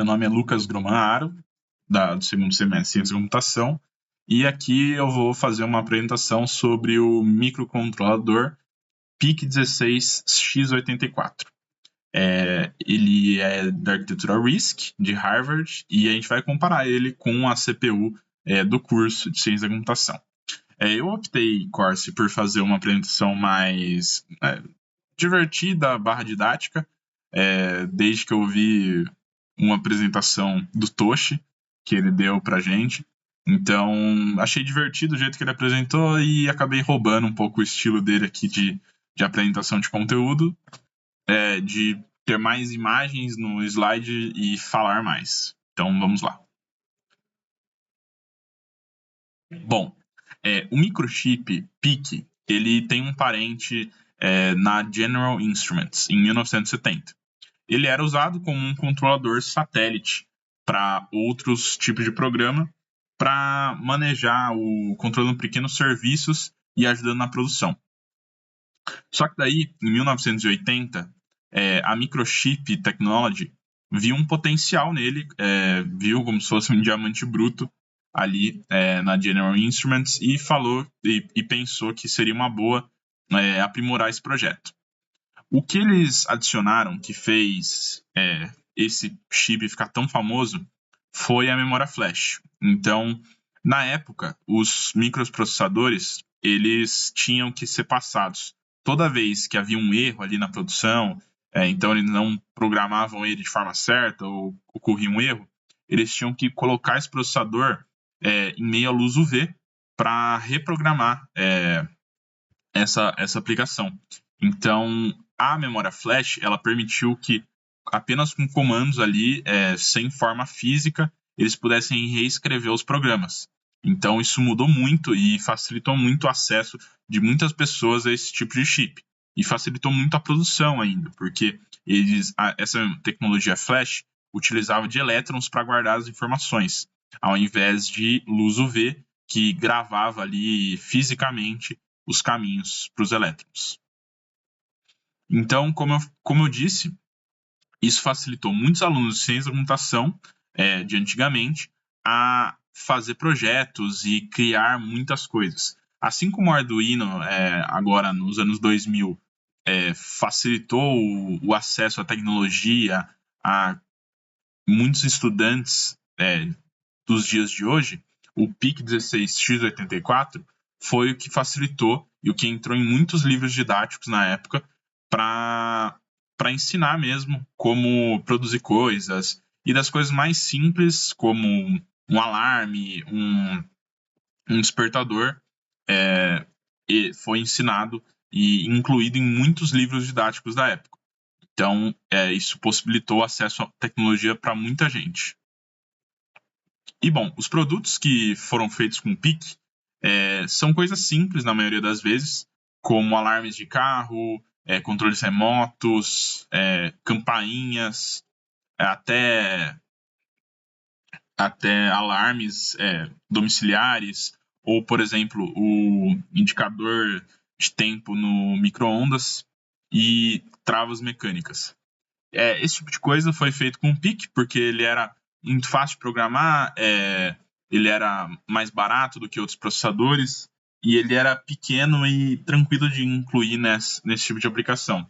Meu nome é Lucas Gromanaro, do segundo semestre de Ciência da Computação, e aqui eu vou fazer uma apresentação sobre o microcontrolador PIC16X84. Ele é da arquitetura RISC, de Harvard, e a gente vai comparar ele com a CPU do curso de Ciência da Computação. Eu optei, Corsi, por fazer uma apresentação mais divertida, didática, desde que eu vi uma apresentação do Toshi, que ele deu pra gente. Então, achei divertido o jeito que ele apresentou e acabei roubando um pouco o estilo dele aqui de apresentação de conteúdo, de ter mais imagens no slide e falar mais. Então, vamos lá. Bom, o microchip PIC, ele tem um parente na General Instruments, em 1970. Ele era usado como um controlador satélite para outros tipos de programa, para manejar controlando pequenos serviços e ajudando na produção. Só que daí, em 1980, a Microchip Technology viu um potencial nele, viu como se fosse um diamante bruto ali na General Instruments e falou e pensou que seria uma boa aprimorar esse projeto. O que eles adicionaram que fez esse chip ficar tão famoso foi a memória flash. Então, na época, os microprocessadores eles tinham que ser passados. Toda vez que havia um erro ali na produção, então eles não programavam ele de forma certa ou ocorria um erro, eles tinham que colocar esse processador em meio à luz UV para reprogramar essa aplicação. Então, a memória flash ela permitiu que apenas com comandos ali, sem forma física, eles pudessem reescrever os programas. Então, isso mudou muito e facilitou muito o acesso de muitas pessoas a esse tipo de chip. E facilitou muito a produção ainda, porque essa tecnologia flash utilizava de elétrons para guardar as informações, ao invés de luz UV, que gravava ali fisicamente os caminhos para os elétrons. Então, como eu disse, isso facilitou muitos alunos de ciência da computação de antigamente a fazer projetos e criar muitas coisas. Assim como o Arduino, agora nos anos 2000, facilitou o acesso à tecnologia a muitos estudantes dos dias de hoje, o PIC16X84 foi o que facilitou e o que entrou em muitos livros didáticos na época para ensinar mesmo como produzir coisas, e das coisas mais simples, como um alarme, um despertador, e foi ensinado e incluído em muitos livros didáticos da época. Então, isso possibilitou acesso à tecnologia para muita gente. E, bom, os produtos que foram feitos com o PIC são coisas simples, na maioria das vezes, como alarmes de carro, controles remotos, campainhas, até alarmes domiciliares, ou, por exemplo, o indicador de tempo no micro-ondas e travas mecânicas. Esse tipo de coisa foi feito com o PIC, porque ele era muito fácil de programar, ele era mais barato do que outros processadores, e ele era pequeno e tranquilo de incluir nesse tipo de aplicação.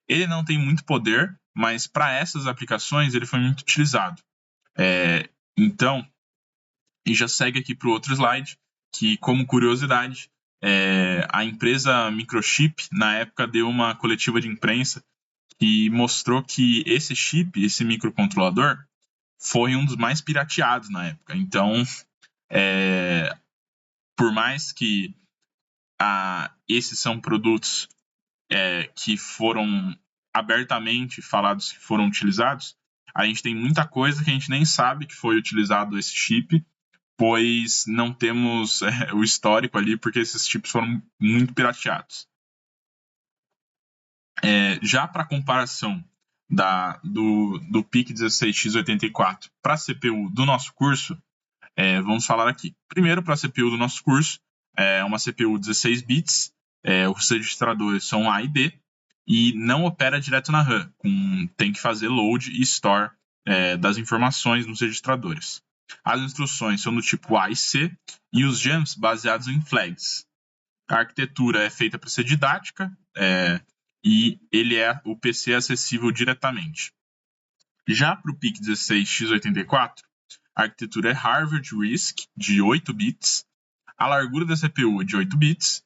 Ele não tem muito poder, mas para essas aplicações ele foi muito utilizado. Então, e já segue aqui para o outro slide, que, como curiosidade, a empresa Microchip, na época, deu uma coletiva de imprensa e mostrou que esse chip, esse microcontrolador, foi um dos mais pirateados na época. Então, por mais que esses são produtos que foram abertamente falados que foram utilizados, a gente tem muita coisa que a gente nem sabe que foi utilizado esse chip, pois não temos o histórico ali, porque esses chips foram muito pirateados. Já para comparação do PIC16X84 para a CPU do nosso curso, vamos falar aqui. Primeiro, para a CPU do nosso curso, é uma CPU 16 bits, os registradores são A e B, e não opera direto na RAM, tem que fazer load e store das informações nos registradores. As instruções são do tipo A e C e os jumps baseados em flags. A arquitetura é feita para ser didática e o PC é acessível diretamente. Já para o PIC16X84, a arquitetura é Harvard RISC de 8 bits, a largura da CPU é de 8 bits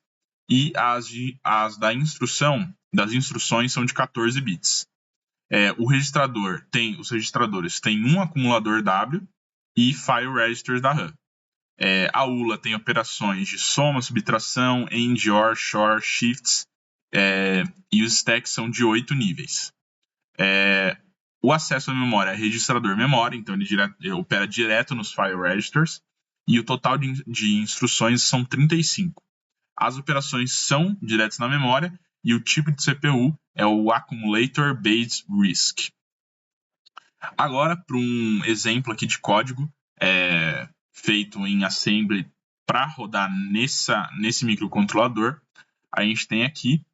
e as das instruções são de 14 bits. Os registradores têm um acumulador W e file registers da RAM. A ULA tem operações de soma, subtração, AND, OR, XOR, shifts, e os stacks são de 8 níveis. O acesso à memória é registrador memória, então ele opera direto nos file registers, e o total de instruções são 35. As operações são diretas na memória, e o tipo de CPU é o Accumulator Based RISC. Agora, para um exemplo aqui de código feito em assembly para rodar nesse microcontrolador, a gente tem aqui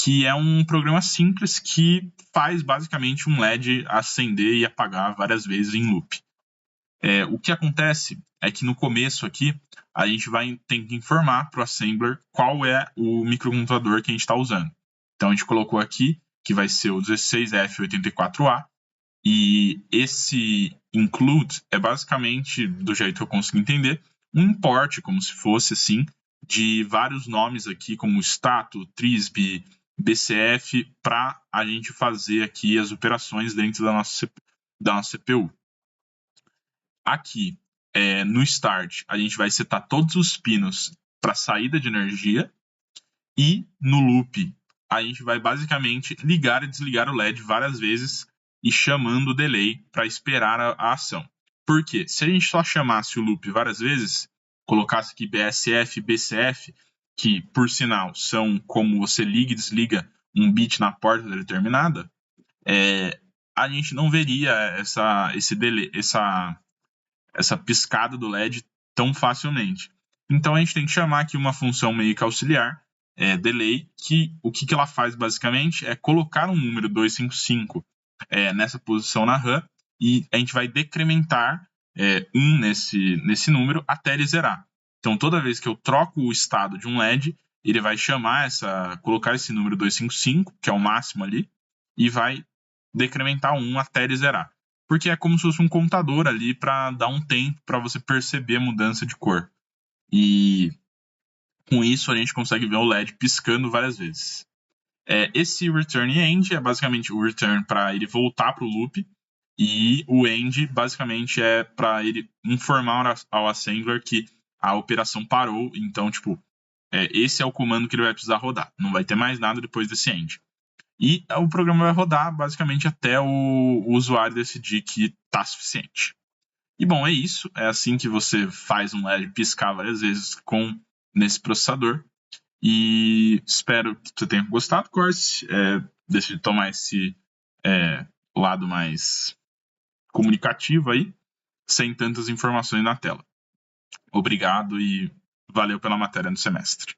que é um programa simples que faz basicamente um LED acender e apagar várias vezes em loop. O que acontece é que no começo aqui, a gente tem que informar para o assembler qual é o microcontrolador que a gente está usando. Então, a gente colocou aqui que vai ser o 16F84A, e esse include é basicamente, do jeito que eu consigo entender, um import, como se fosse assim, de vários nomes aqui, como stato, trisb, BCF, para a gente fazer aqui as operações dentro da nossa CPU. Aqui, no start, a gente vai setar todos os pinos para saída de energia, e no loop, a gente vai basicamente ligar e desligar o LED várias vezes e chamando o delay para esperar a ação. Por quê? Se a gente só chamasse o loop várias vezes, colocasse aqui BSF, BCF, que por sinal são como você liga e desliga um bit na porta determinada, a gente não veria essa piscada do LED tão facilmente. Então a gente tem que chamar aqui uma função meio que auxiliar, delay, que o que ela faz basicamente é colocar um número 255 nessa posição na RAM, e a gente vai decrementar 1 nesse número até ele zerar. Então toda vez que eu troco o estado de um LED, ele vai colocar esse número 255, que é o máximo ali, e vai decrementar 1 até ele zerar. Porque é como se fosse um contador ali para dar um tempo para você perceber a mudança de cor. E com isso a gente consegue ver o LED piscando várias vezes. Esse return end é basicamente o return para ele voltar para o loop, e o end basicamente é para ele informar ao assembler que a operação parou. Então, esse é o comando que ele vai precisar rodar. Não vai ter mais nada depois desse end. E o programa vai rodar basicamente até o usuário decidir que está suficiente. E bom, é isso. É assim que você faz um LED piscar várias vezes nesse processador. E espero que você tenha gostado, Corse. Decidi tomar esse lado mais comunicativo aí, sem tantas informações na tela. Obrigado e valeu pela matéria no semestre.